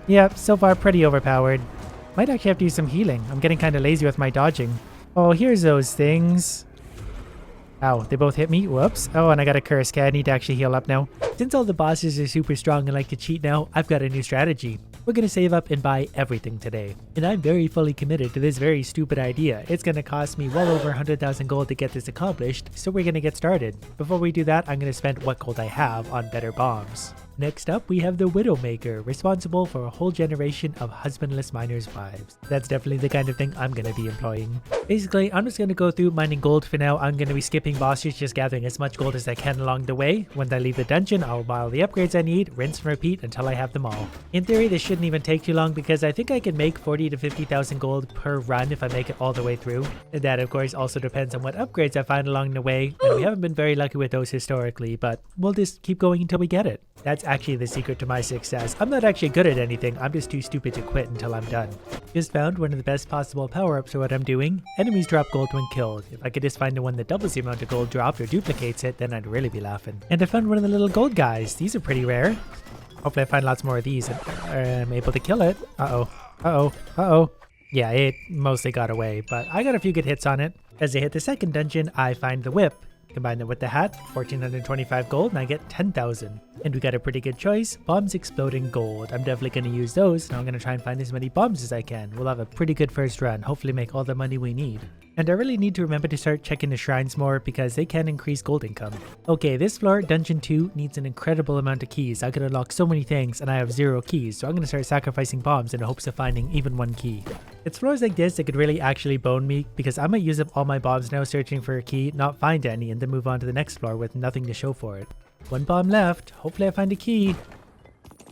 Yep, so far pretty overpowered. Might actually have to use some healing. I'm getting kind of lazy with my dodging. Oh, here's those things. Ow, they both hit me. Whoops. Oh, and I got a curse. Okay, I need to actually heal up now. Since all the bosses are super strong and like to cheat now, I've got a new strategy. We're going to save up and buy everything today. And I'm very fully committed to this very stupid idea. It's going to cost me well over 100,000 gold to get this accomplished, so we're going to get started. Before we do that, I'm going to spend what gold I have on better bombs. Next up, we have the Widowmaker, responsible for a whole generation of husbandless miners' wives. That's definitely the kind of thing I'm going to be employing. Basically, I'm just going to go through mining gold for now. I'm going to be skipping bosses, just gathering as much gold as I can along the way. When I leave the dungeon, I'll buy all the upgrades I need, rinse and repeat until I have them all. In theory, this shouldn't even take too long because I think I can make 40 to 50,000 gold per run if I make it all the way through. And that, of course, also depends on what upgrades I find along the way. And we haven't been very lucky with those historically, but we'll just keep going until we get it. That's actually the secret to my success. I'm not actually good at anything, I'm just too stupid to quit until I'm done. Just found one of the best possible power-ups for what I'm doing. Enemies drop gold when killed. If I could just find the one that doubles the amount of gold dropped or duplicates it, then I'd really be laughing. And I found one of the little gold guys. These are pretty rare. Hopefully I find lots more of these and I'm able to kill it. Uh-oh. Uh-oh. Uh-oh. Yeah, it mostly got away, but I got a few good hits on it. As I hit the second dungeon, I find the whip. Combine it with the hat, 1425 gold, and I get 10,000. And we got a pretty good choice, bombs exploding gold. I'm definitely going to use those. Now I'm going to try and find as many bombs as I can. We'll have a pretty good first run, hopefully make all the money we need. And I really need to remember to start checking the shrines more because they can increase gold income. Okay, this floor, Dungeon 2, needs an incredible amount of keys. I could unlock so many things and I have 0 keys, so I'm going to start sacrificing bombs in the hopes of finding even 1 key. It's floors like this that could really actually bone me because I might use up all my bombs now searching for a key, not find any, and then move on to the next floor with nothing to show for it. 1 bomb left. Hopefully I find a key.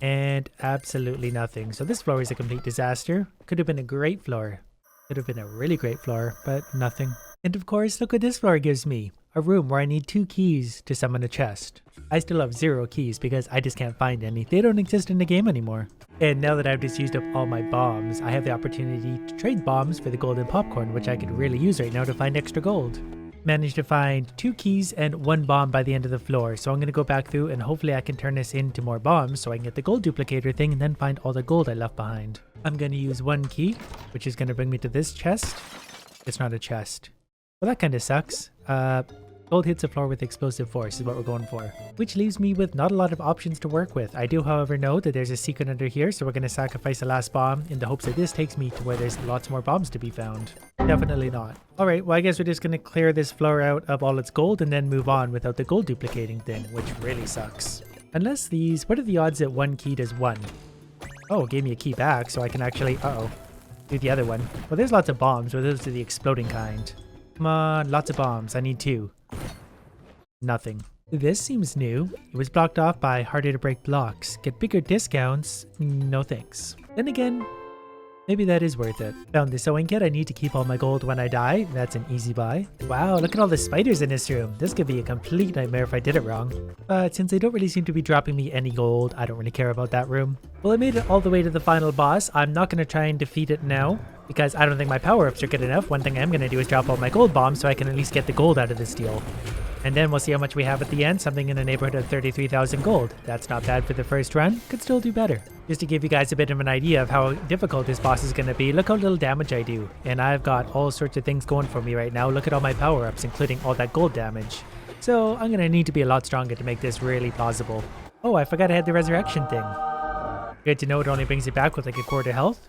And absolutely nothing. So this floor is a complete disaster. Could have been a great floor. Could have been a really great floor, but nothing. And of course, look what this floor gives me. A room where I need 2 keys to summon a chest. I still have 0 keys because I just can't find any. They don't exist in the game anymore. And now that I've just used up all my bombs, I have the opportunity to trade bombs for the golden popcorn, which I could really use right now to find extra gold. Managed to find 2 keys and 1 bomb by the end of the floor, so I'm going to go back through and hopefully I can turn this into more bombs so I can get the gold duplicator thing and then find all the gold I left behind. I'm going to use 1 key, which is going to bring me to this chest. It's not a chest. Well, that kind of sucks. Gold hits the floor with explosive force is what we're going for, which leaves me with not a lot of options to work with. I do, however, know that there's a secret under here, so we're going to sacrifice the last bomb in the hopes that this takes me to where there's lots more bombs to be found. Definitely not. Alright, well I guess we're just going to clear this floor out of all its gold and then move on without the gold duplicating thing, which really sucks. Unless these, what are the odds that 1 key does 1? Oh, it gave me a key back, so I can actually, do the other one. Well, there's lots of bombs, but those are the exploding kind. Come on, lots of bombs. I need 2. Nothing. This seems new. It was blocked off by harder to break blocks. Get bigger discounts? No thanks. Then again, maybe that is worth it. Found the sewing kit. I need to keep all my gold when I die. That's an easy buy. Wow, look at all the spiders in this room. This could be a complete nightmare if I did it wrong. But since they don't really seem to be dropping me any gold, I don't really care about that room. Well, I made it all the way to the final boss. I'm not going to try and defeat it now because I don't think my power-ups are good enough. One thing I'm going to do is drop all my gold bombs so I can at least get the gold out of this deal. And then we'll see how much we have at the end, something in the neighborhood of 33,000 gold. That's not bad for the first run, could still do better. Just to give you guys a bit of an idea of how difficult this boss is going to be, look how little damage I do. And I've got all sorts of things going for me right now. Look at all my power-ups, including all that gold damage. So I'm going to need to be a lot stronger to make this really plausible. Oh, I forgot I had the resurrection thing. Good to know it only brings it back with like a quarter health.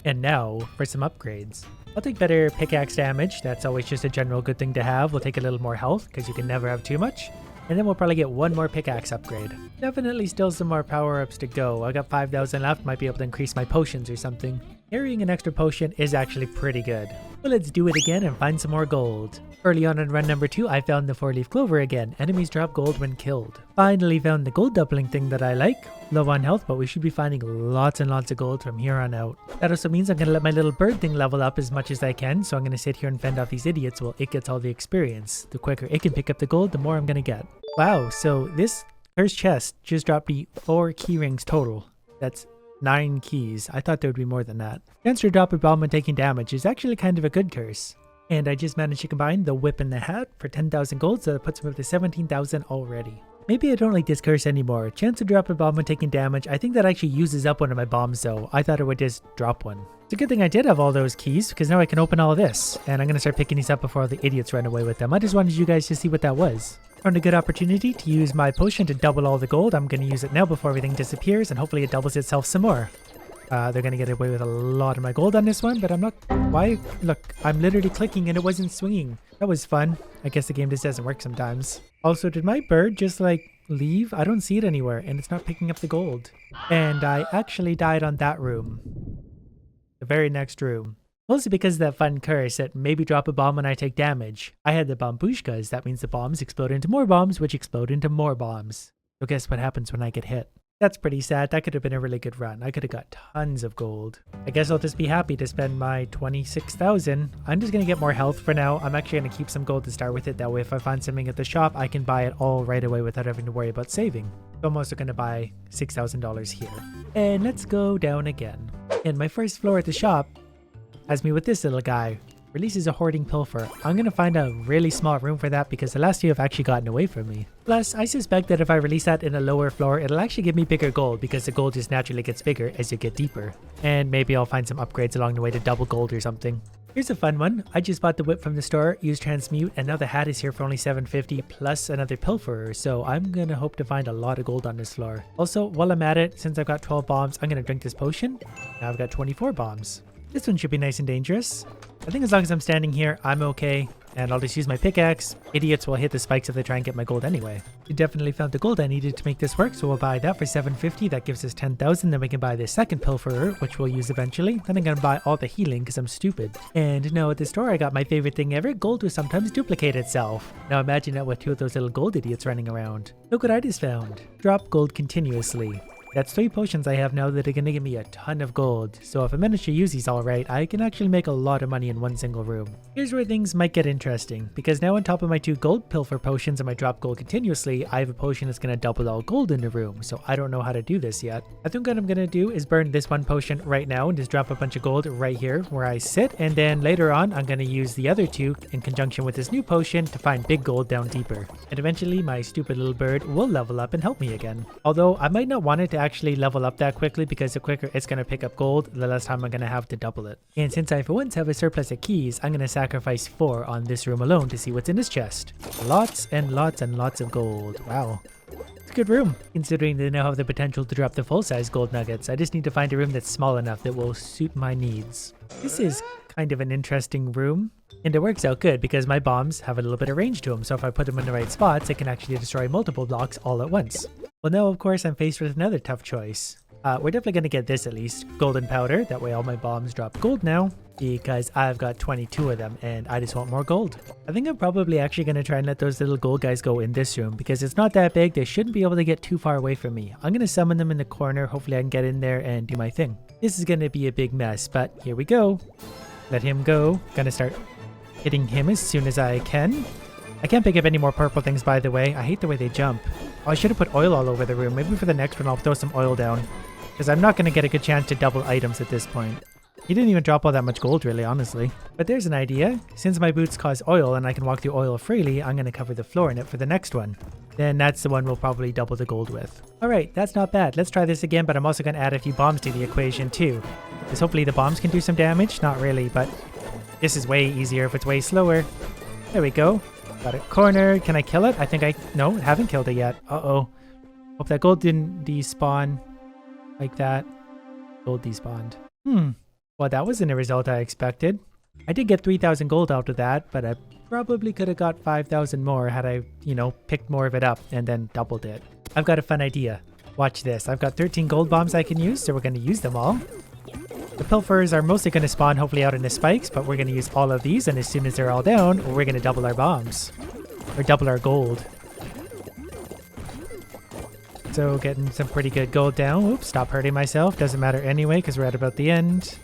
And now for some upgrades. I'll take better pickaxe damage. That's always just a general good thing to have. We'll take a little more health because you can never have too much. And then we'll probably get 1 more pickaxe upgrade. Definitely still some more power-ups to go. I got 5,000 left. Might be able to increase my potions or something. Carrying an extra potion is actually pretty good. Well, let's do it again and find some more gold. Early on in run number 2, I found the 4-leaf clover again. Enemies drop gold when killed. Finally found the gold doubling thing that I like. Low on health, but we should be finding lots and lots of gold from here on out. That also means I'm going to let my little bird thing level up as much as I can, so I'm going to sit here and fend off these idiots while it gets all the experience. The quicker it can pick up the gold, the more I'm going to get. Wow, so this cursed chest just dropped me 4 key rings total. That's 9 keys. I thought there would be more than that. Chance to drop a bomb when taking damage is actually kind of a good curse. And I just managed to combine the whip and the hat for 10,000 gold, so that puts me up to 17,000 already. Maybe I don't like this curse anymore. Chance to drop a bomb when taking damage. I think that actually uses up one of my bombs though. I thought it would just drop one. It's a good thing I did have all those keys because now I can open all of this. And I'm going to start picking these up before all the idiots run away with them. I just wanted you guys to see what that was. Found a good opportunity to use my potion to double all the gold. I'm going to use it now before everything disappears and hopefully it doubles itself some more. They're going to get away with a lot of my gold on this one, but I'm not... Why? Look, I'm literally clicking and it wasn't swinging. That was fun. I guess the game just doesn't work sometimes. Also, did my bird just like leave? I don't see it anywhere and it's not picking up the gold. And I actually died on that room. The very next room. Mostly because of that fun curse that maybe drop a bomb when I take damage. I had the bombushkas. That means the bombs explode into more bombs, which explode into more bombs. So guess what happens when I get hit? That's pretty sad. That could have been a really good run. I could have got tons of gold. I guess I'll just be happy to spend my 26,000. I'm just going to get more health for now. I'm actually going to keep some gold to start with it. That way if I find something at the shop, I can buy it all right away without having to worry about saving. So I'm also going to buy $6,000 here. And let's go down again. And my first floor at the shop has me with this little guy. Releases a hoarding pilfer. I'm going to find a really small room for that because the last two have actually gotten away from me. Plus, I suspect that if I release that in a lower floor, it'll actually give me bigger gold because the gold just naturally gets bigger as you get deeper. And maybe I'll find some upgrades along the way to double gold or something. Here's a fun one. I just bought the whip from the store, used transmute, and now the hat is here for only $7.50 plus another pilferer, so I'm going to hope to find a lot of gold on this floor. Also, while I'm at it, since I've got 12 bombs, I'm going to drink this potion. Now I've got 24 bombs. This one should be nice and dangerous. I think as long as I'm standing here, I'm okay. And I'll just use my pickaxe. Idiots will hit the spikes if they try and get my gold anyway. We definitely found the gold I needed to make this work, so we'll buy that for $7.50. That gives us 10,000. Then we can buy the second pilferer, which we'll use eventually. Then I'm going to buy all the healing because I'm stupid. And now at the store, I got my favorite thing ever. Gold will sometimes duplicate itself. Now imagine that with two of those little gold idiots running around. Look what I just found. Drop gold continuously. That's 3 potions I have now that are going to give me a ton of gold. So if I manage to use these alright, I can actually make a lot of money in one single room. Here's where things might get interesting, because now on top of my 2 gold pilfer potions and my drop gold continuously, I have a potion that's going to double all gold in the room, so I don't know how to do this yet. I think what I'm going to do is burn this one potion right now and just drop a bunch of gold right here where I sit, and then later on I'm going to use the other 2 in conjunction with this new potion to find big gold down deeper. And eventually my stupid little bird will level up and help me again. Although I might not want it to actually level up that quickly because the quicker it's going to pick up gold, the less time I'm going to have to double it. And since I for once have a surplus of keys, I'm going to sacrifice 4 on this room alone to see what's in this chest. Lots and lots and lots of gold. Wow. It's a good room, considering they now have the potential to drop the full-size gold nuggets. I just need to find a room that's small enough that will suit my needs. This is kind of an interesting room. And it works out good because my bombs have a little bit of range to them, so if I put them in the right spots, it can actually destroy multiple blocks all at once. Well, now of course I'm faced with another tough choice. We're definitely going to get this at least, golden powder. That way all my bombs drop gold now, because I've got 22 of them and I just want more gold. I think I'm probably actually going to try and let those little gold guys go in this room because it's not that big. They shouldn't be able to get too far away from me. I'm going to summon them in the corner. Hopefully I can get in there and do my thing. This is going to be a big mess, but here we go. Let him go. Gonna start hitting him as soon as I can. I can't pick up any more purple things, by the way. I hate the way they jump. Oh, I should have put oil all over the room. Maybe for the next one I'll throw some oil down, because I'm not going to get a good chance to double items at this point. He didn't even drop all that much gold, really, honestly. But there's an idea. Since my boots cause oil and I can walk through oil freely, I'm going to cover the floor in it for the next one. Then that's the one we'll probably double the gold with. Alright, that's not bad. Let's try this again, but I'm also going to add a few bombs to the equation too. Because hopefully the bombs can do some damage. Not really, but this is way easier if it's way slower. There we go. Got it cornered. Can I kill it? I think no, haven't killed it yet. Uh-oh. Hope that gold didn't despawn like that. Gold despawned. Well, that wasn't a result I expected. I did get 3,000 gold out of that, but I probably could have got 5,000 more had I, picked more of it up and then doubled it. I've got a fun idea. Watch this. I've got 13 gold bombs I can use, so we're going to use them all. The pilfers are mostly going to spawn hopefully out in the spikes, but we're going to use all of these, and as soon as they're all down, we're going to double our bombs. Or double our gold. So getting some pretty good gold down. Oops, stop hurting myself. Doesn't matter anyway, because we're at about the end.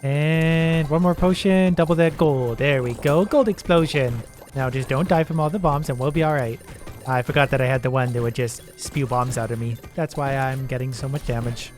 And one more potion, double that gold. There we go, gold explosion. Now just don't die from all the bombs and we'll be alright. I forgot that I had the one that would just spew bombs out of me. That's why I'm getting so much damage.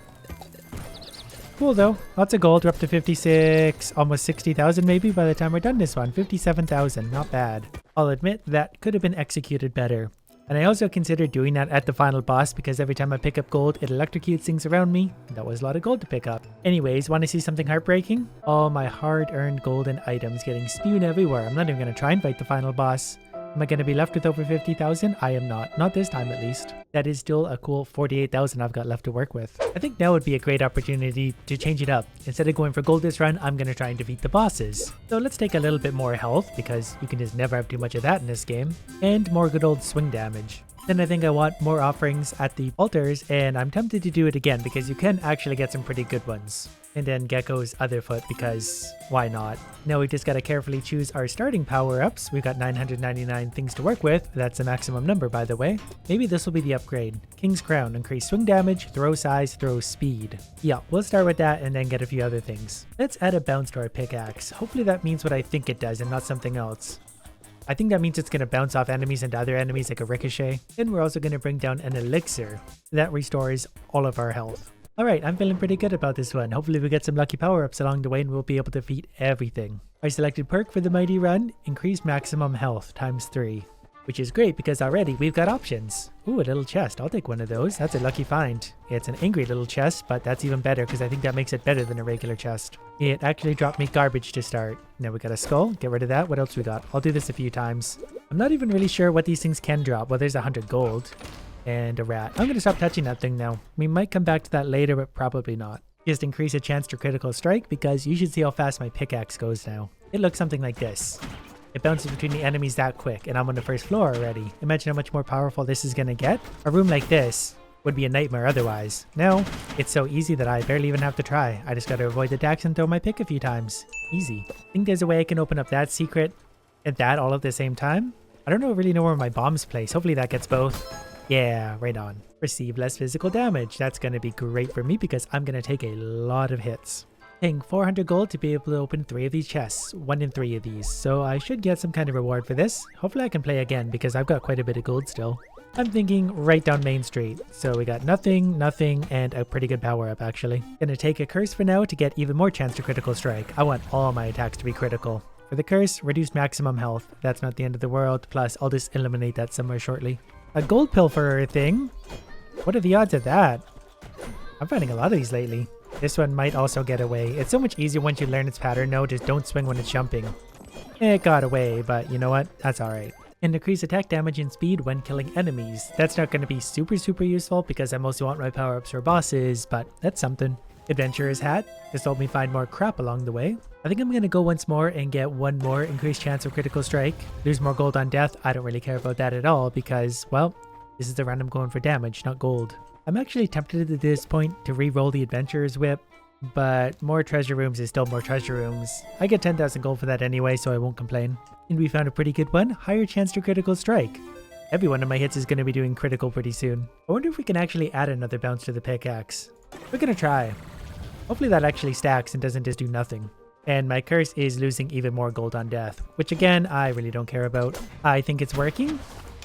Cool though, lots of gold. We're up to 56, almost 60,000 maybe by the time we're done this one. 57,000, not bad. I'll admit that could have been executed better. And I also considered doing that at the final boss because every time I pick up gold, it electrocutes things around me. That was a lot of gold to pick up. Anyways, want to see something heartbreaking? All my hard-earned golden items getting spewed everywhere. I'm not even going to try and fight the final boss. Am I going to be left with over 50,000? I am not. Not this time at least. That is still a cool 48,000 I've got left to work with. I think now would be a great opportunity to change it up. Instead of going for gold this run, I'm going to try and defeat the bosses. So let's take a little bit more health because you can just never have too much of that in this game. And more good old swing damage. Then I think I want more offerings at the altars, and I'm tempted to do it again because you can actually get some pretty good ones. And then Gecko's other foot because why not? Now we just got to carefully choose our starting power-ups. We've got 999 things to work with. That's the maximum number, by the way. Maybe this will be the upgrade. King's Crown, increase swing damage, throw size, throw speed. Yeah, we'll start with that and then get a few other things. Let's add a bounce to our pickaxe. Hopefully that means what I think it does and not something else. I think that means it's going to bounce off enemies into other enemies like a ricochet. Then we're also going to bring down an elixir that restores all of our health. Alright, I'm feeling pretty good about this one. Hopefully we get some lucky power-ups along the way and we'll be able to defeat everything. Our selected perk for the mighty run, increase maximum health times 3. Which is great because already we've got options. Ooh, a little chest. I'll take one of those. That's a lucky find. It's an angry little chest, but that's even better because I think that makes it better than a regular chest. It actually dropped me garbage to start. Now we got a skull. Get rid of that. What else we got? I'll do this a few times. I'm not even really sure what these things can drop. Well, there's 100 gold. And a rat. I'm going to stop touching that thing now. We might come back to that later, but probably not. Just increase a chance to critical strike because you should see how fast my pickaxe goes now. It looks something like this. It bounces between the enemies that quick, and I'm on the first floor already. Imagine how much more powerful this is going to get. A room like this would be a nightmare otherwise. Now, it's so easy that I barely even have to try. I just got to avoid the attacks and throw my pick a few times. Easy. I think there's a way I can open up that secret and that all at the same time. I don't really know where my bombs place. Hopefully that gets both. Yeah, right on. Receive less physical damage. That's going to be great for me because I'm going to take a lot of hits. Paying 400 gold to be able to open 3 of these chests, 1 in 3 of these, so I should get some kind of reward for this. Hopefully I can play again because I've got quite a bit of gold still. I'm thinking right down Main Street, so we got nothing, and a pretty good power up actually. Gonna take a curse for now to get even more chance to critical strike. I want all my attacks to be critical. For the curse, reduce maximum health. That's not the end of the world, plus I'll just eliminate that somewhere shortly. A gold pilferer thing? What are the odds of that? I'm finding a lot of these lately. This one might also get away. It's so much easier once you learn its pattern. No, just don't swing when it's jumping. It got away, but you know what? That's alright. And increase attack damage and speed when killing enemies. That's not going to be super useful because I mostly want my power-ups for bosses, but that's something. Adventurer's Hat. This helped me find more crap along the way. I think I'm going to go once more and get one more increased chance of critical strike. Lose more gold on death. I don't really care about that at all because, well, this is the round I'm going for damage, not gold. I'm actually tempted at this point to re-roll the Adventurer's Whip, but more treasure rooms is still more treasure rooms. I get 10,000 gold for that anyway, so I won't complain. And we found a pretty good one, higher chance to critical strike. Every one of my hits is going to be doing critical pretty soon. I wonder if we can actually add another bounce to the pickaxe. We're going to try. Hopefully that actually stacks and doesn't just do nothing. And my curse is losing even more gold on death, which again, I really don't care about. I think it's working.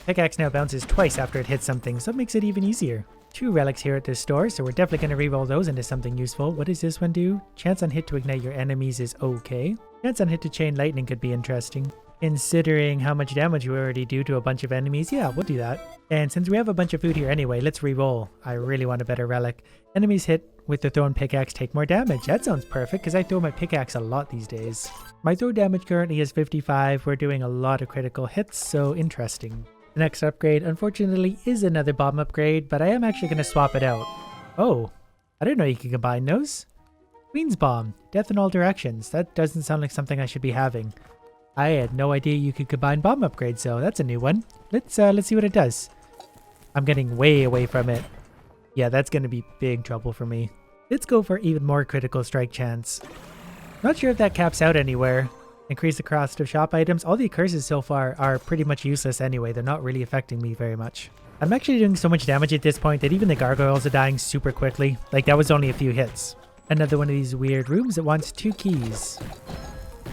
Pickaxe now bounces twice after it hits something, so it makes it even easier. 2 relics here at this store, so we're definitely going to reroll those into something useful. What does this one do? Chance on hit to ignite your enemies is okay. Chance on hit to chain lightning could be interesting. Considering how much damage we already do to a bunch of enemies, yeah, we'll do that. And since we have a bunch of food here anyway, let's reroll. I really want a better relic. Enemies hit with the thrown pickaxe take more damage. That sounds perfect because I throw my pickaxe a lot these days. My throw damage currently is 55. We're doing a lot of critical hits, so interesting. The next upgrade, unfortunately, is another bomb upgrade, but I am actually going to swap it out. Oh, I didn't know you could combine those. Queen's Bomb, death in all directions. That doesn't sound like something I should be having. I had no idea you could combine bomb upgrades, so that's a new one. Let's see what it does. I'm getting way away from it. Yeah, that's going to be big trouble for me. Let's go for even more critical strike chance. Not sure if that caps out anywhere. Increase the cost of shop items. All the curses so far are pretty much useless anyway. They're not really affecting me very much. I'm actually doing so much damage at this point that even the gargoyles are dying super quickly. Like that was only a few hits. Another one of these weird rooms that wants 2 keys.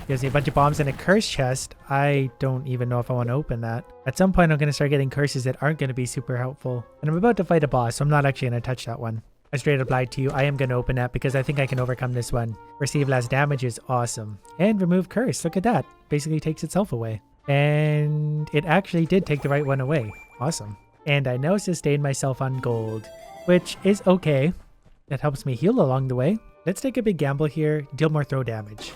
Gives me a bunch of bombs and a curse chest. I don't even know if I want to open that. At some point I'm going to start getting curses that aren't going to be super helpful. And I'm about to fight a boss, so I'm not actually going to touch that one. I straight up lied to you. I am going to open that because I think I can overcome this one. Receive less damage is awesome. And remove curse. Look at that. Basically takes itself away. And it actually did take the right one away. Awesome. And I now sustain myself on gold, which is okay. That helps me heal along the way. Let's take a big gamble here, deal more throw damage.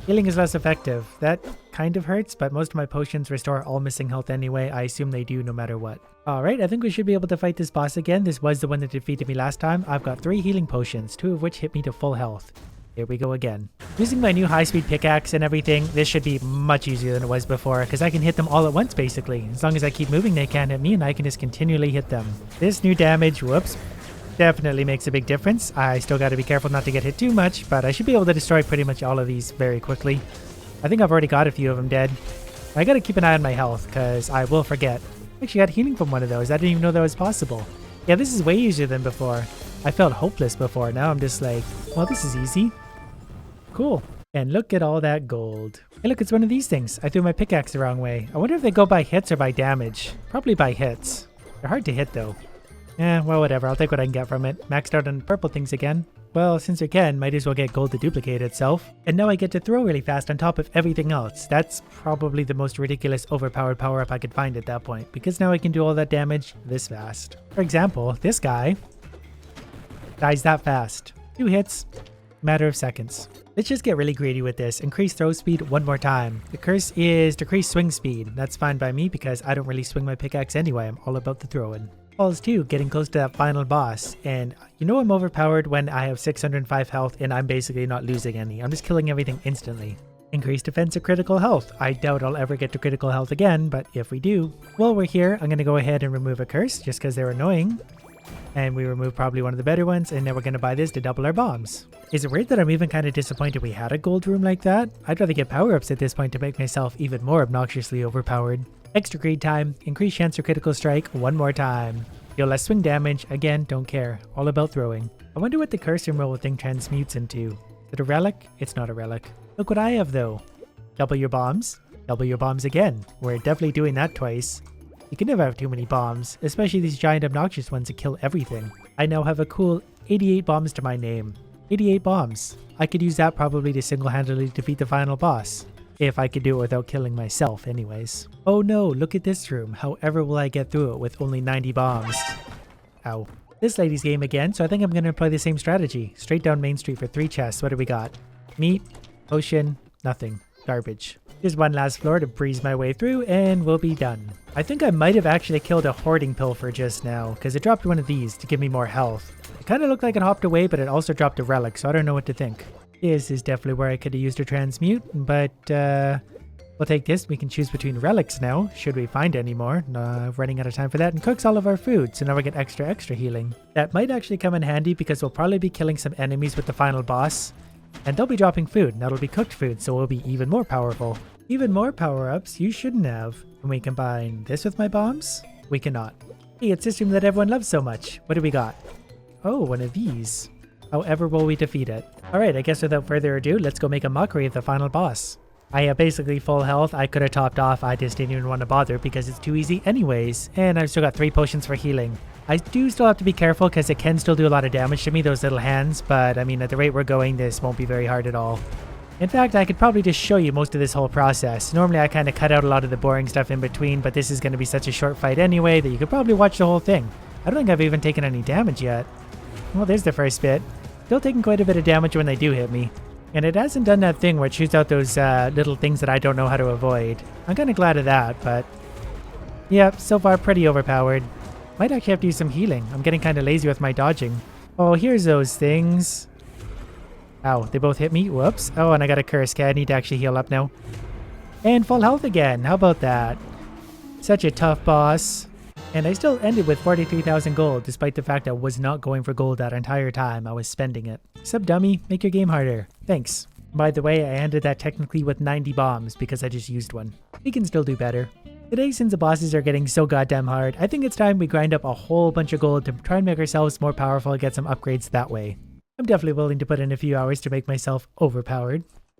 Healing is less effective. That kind of hurts, but most of my potions restore all missing health anyway. I assume they do no matter what. Alright, I think we should be able to fight this boss again. This was the one that defeated me last time. I've got 3 healing potions, 2 of which hit me to full health. Here we go again. Using my new high-speed pickaxe and everything, this should be much easier than it was before, because I can hit them all at once basically. As long as I keep moving, they can't hit me, and I can just continually hit them. This new damage, whoops, definitely makes a big difference. I still got to be careful not to get hit too much, but I should be able to destroy pretty much all of these very quickly. I think I've already got a few of them dead. I got to keep an eye on my health, because I will forget. I actually got healing from one of those. I didn't even know that was possible. Yeah, this is way easier than before. I felt hopeless before. Now I'm just like, well, this is easy. Cool. And look at all that gold. Hey, look, it's one of these things. I threw my pickaxe the wrong way. I wonder if they go by hits or by damage. Probably by hits. They're hard to hit, though. Well, whatever. I'll take what I can get from it. Maxed out on purple things again. Well, since I can, might as well get gold to duplicate itself. And now I get to throw really fast on top of everything else. That's probably the most ridiculous overpowered power-up I could find at that point, because now I can do all that damage this fast. For example, this guy dies that fast. 2 hits, matter of seconds. Let's just get really greedy with this. Increase throw speed one more time. The curse is decrease swing speed. That's fine by me because I don't really swing my pickaxe anyway. I'm all about the throwing. Falls 2, getting close to that final boss. And you know I'm overpowered when I have 605 health and I'm basically not losing any. I'm just killing everything instantly. Increase defense or critical health. I doubt I'll ever get to critical health again, but if we do. While we're here, I'm going to go ahead and remove a curse just because they're annoying. And we remove probably one of the better ones, and now we're going to buy this to double our bombs. Is it weird that I'm even kind of disappointed we had a gold room like that? I'd rather get power-ups at this point to make myself even more obnoxiously overpowered. Extra greed time, increase chance for critical strike one more time. Deal less swing damage, again, don't care. All about throwing. I wonder what the curse removal thing transmutes into. Is it a relic? It's not a relic. Look what I have though. Double your bombs again. We're definitely doing that twice. You can never have too many bombs, especially these giant obnoxious ones that kill everything. I now have a cool 88 bombs to my name. 88 bombs. I could use that probably to single-handedly defeat the final boss. If I could do it without killing myself anyways. Oh no, look at this room. However will I get through it with only 90 bombs? Ow. This lady's game again, so I think I'm going to employ the same strategy. Straight down Main Street for 3 chests. What do we got? Meat, potion, nothing. Garbage. Just one last floor to breeze my way through and we'll be done. I think I might have actually killed a hoarding pilfer just now because it dropped one of these to give me more health. It kind of looked like it hopped away, but it also dropped a relic, so I don't know what to think. This is definitely where I could have used a transmute, but we'll take this. We can choose between relics now, should we find any more. Running out of time for that, and cooks all of our food, so now we get extra healing. That might actually come in handy because we'll probably be killing some enemies with the final boss. And they'll be dropping food, and that'll be cooked food, so we'll be even more powerful. Even more power-ups you shouldn't have. Can we combine this with my bombs? We cannot. Hey, it's this room that everyone loves so much. What do we got? Oh, one of these. However will we defeat it? Alright, I guess without further ado, let's go make a mockery of the final boss. I have basically full health. I could have topped off. I just didn't even want to bother because it's too easy anyways. And I've still got 3 potions for healing. I do still have to be careful because it can still do a lot of damage to me, those little hands, but I mean, at the rate we're going, this won't be very hard at all. In fact, I could probably just show you most of this whole process. Normally, I kind of cut out a lot of the boring stuff in between, but this is going to be such a short fight anyway that you could probably watch the whole thing. I don't think I've even taken any damage yet. Well, there's the first bit. Still taking quite a bit of damage when they do hit me. And it hasn't done that thing where it shoots out those little things that I don't know how to avoid. I'm kind of glad of that, but yeah, so far pretty overpowered. Might actually have to use some healing. I'm getting kind of lazy with my dodging. Oh, here's those things. Ow, they both hit me. Whoops. Oh, and I got a curse. Okay, I need to actually heal up now. And full health again. How about that? Such a tough boss. And I still ended with 43,000 gold, despite the fact I was not going for gold that entire time. I was spending it. Sup, dummy? Make your game harder. Thanks. By the way, I ended that technically with 90 bombs because I just used one. We can still do better. Today, since the bosses are getting so goddamn hard, I think it's time we grind up a whole bunch of gold to try and make ourselves more powerful and get some upgrades that way. I'm definitely willing to put in a few hours to make myself overpowered.